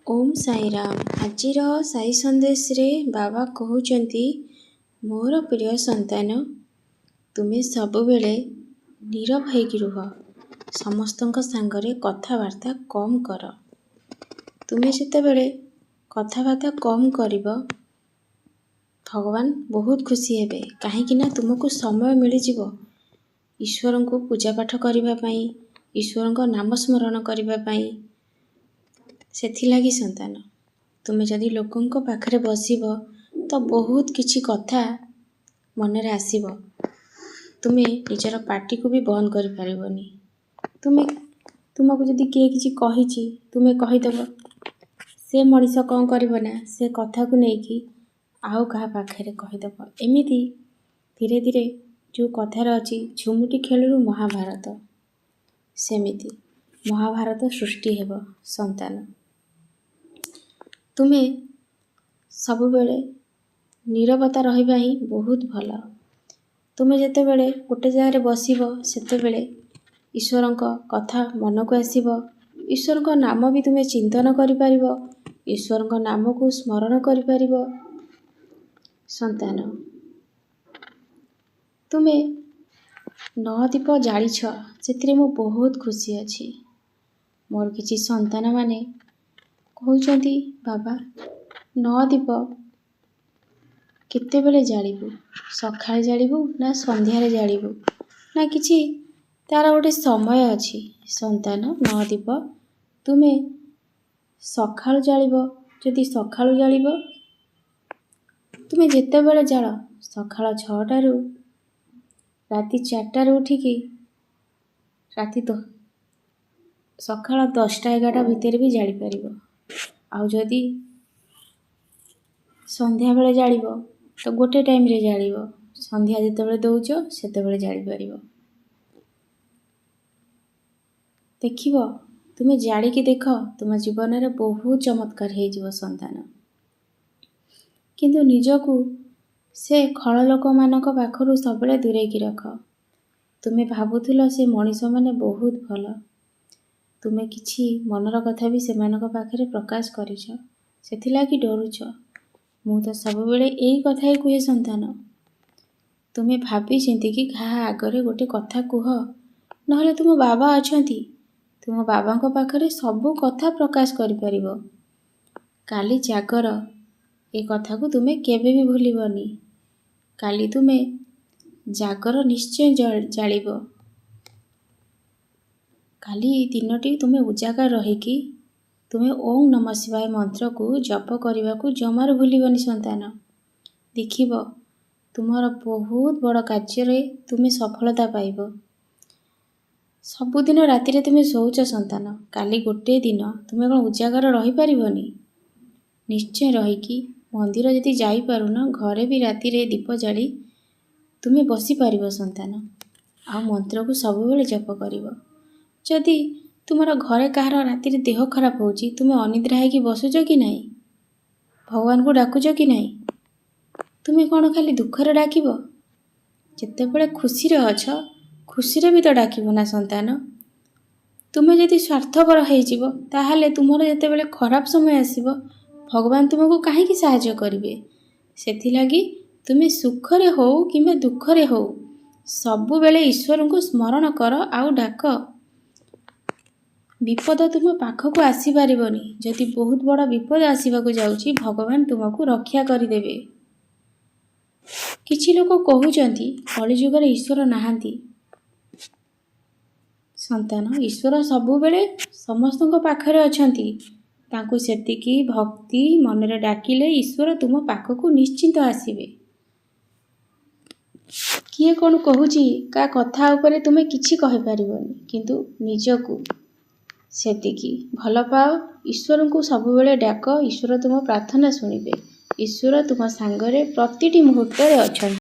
ओम साईराम। आजिर साई संदेश रे बाबा कहउचंती, मोर प्रिय संतान, तुमे सब बेले नीरव होइकी रुह। समस्तंक सांगरे कथाबार्ता कम कर। तुमे जेतेबेले कथाबार्ता कम करिबो, भगवान बहुत खुशी हेबे। काहेकि ना तुमको समय मिली जिवो ईश्वर को पूजा पाठ करिबा पई, ईश्वर को नाम स्मरण करिबा पई। सेथिलागी संतान, तुमे जदि लोकंक पाखरे बसिबो तो बहुत किछि कथा मनरे आसीबो। तुमे निजर पार्टी को भी बंद करि परिबोनी। तुमको जदि किए किछि कहिछि, तुमे कहिदबो, से मनीष कौन करिबो ना, से कथा को नेकी आउ कहा पाखरे कहिदबो। एमिति धीरे धीरे जो कथार अछि, झुमुटी खेलरू महाभारत, सेमिति महाभारत सृष्टि हेबो। संतान, तुमे सबु बेले नीरवता रहिबा ही बहुत भला। तुमे जेते बेले गोटे जगह बसिबो, सेते बेले ईश्वरंक कथा मन को आसीबो। ईश्वरंक नाम भी तुमे चिंतन करि परिबो, ईश्वरंक नाम को स्मरण करि परिबो। संतान, तुमे नदीप जालिछ, सेतिरे मु बहुत खुशी अछि। मोर किछि संतान माने कहउचंती, बाबा नदीप केते बेले जालिबु, सखाळे जालिबु ना संध्यारे जालिबु, ना किछि तार गोटे समय अछि। संतान, नदीप तुमे सखाळु जालिबो, जदि सखाळु जालिबो तुमे जेते बेले जाळ, सखाळ 6टा रु राति 4टा रु उठिकी राति सखाळ 10टा 11टा भितर भी जाली परिबो। आउ जदि संध्या बेले जालिबो तो गोटे टाइम रे जालिबो। संध्या जेते बेले दउचो सेते बेले जाली परिबो। देखिबो, तुमे जालिकी देख, तुम जीवन रे बहुत चमत्कार हे जिवो। संतान, किंतु निजकू से खळ लोक मानक पाखरु सबले दूरेकी रख। तुमे भाबुथिलो से मनीष माने बहुत भल, तुमे किछि मनर कथा भी सेमानक पाखरे प्रकाश करिछ, सेथिलागी डरुछ। मु तो सब बेले एई कथा ही कुहे। संतान, तुमे भाबी चिंती कि घा आगरे गोटे कथा कुह, नहले तुम बाबा अछंती, तुम बाबांक पाखरे सबु कथा प्रकाश करि परिबो। काली जागर ए कथा को तुमे केबे भी भूलिबनी। काली तुमे जागर निश्चय जालिबो। काली दिनटी तुमे उजागर रहिकी तुमे ओम नमः शिवाय मंत्र को जप करने को जमार भूलिबनी। संतान, देखिबो तुमर बहुत बड़ कार्य रे तुमे सफलता पाइबो। सबुदिन राति रे तुमे सोउच। संतान, काली गोटे दिन तुमे कोन उजागर रहि परिबनी। निश्चय रहिकी मंदिर जदि जाई पारुन, घरे भी राति रे दीप जाली तुमे बसी पारिबो। संतान, आ मंत्र को सब बेले जप करिवो। जदि तुमर घरे कहार राति रे देह खराब होउची, तुमे अनिद्रा हेकी बसुच कि नाही, भगवान को डाकुच कि नाही। तुमे कोन खाली दुख रे डाकिबो? जेते बेले खुशी रे अछ, खुशी रे भी तो डाकिबो ना। संतान, तुमे जदि स्वार्थपर हेइ जिवो, ताहाले तुमर जेते बेले खराब समय आसीबो, भगवान तुमको काहे की सहाय्य करिवे। सेथिलागी तुमे सुख रे हो किबा दुख रे हो, सबु बेले ईश्वर को स्मरण कर आउ डाक। विपद तुम पाखक आसी पारिबनी। जदि बहुत बड़ विपद आसीबाकू जाउची, भगवान तुमको रक्षा करिदेबे। किछि लोक कहउचंती कलिजुग रे ईश्वर नाहांती। संतान, ईश्वर सबु बेले समस्तक पाखरे अछंती। तांकू सेतिकी भक्ति मनरे डाकिले ईश्वर तुम पाखकू निश्चिंत आसीबे। किए कोन कहूची का कथा उपरे तुमे किछि कहि पारिबनी, किंतु निजकू सेतिकी भल पाओ। ईश्वर को सब बेले डाक, ईश्वर तुम प्रार्थना सुनिबे। ईश्वर तुम सांगरे प्रतिटी मुहूर्त रे अछंती।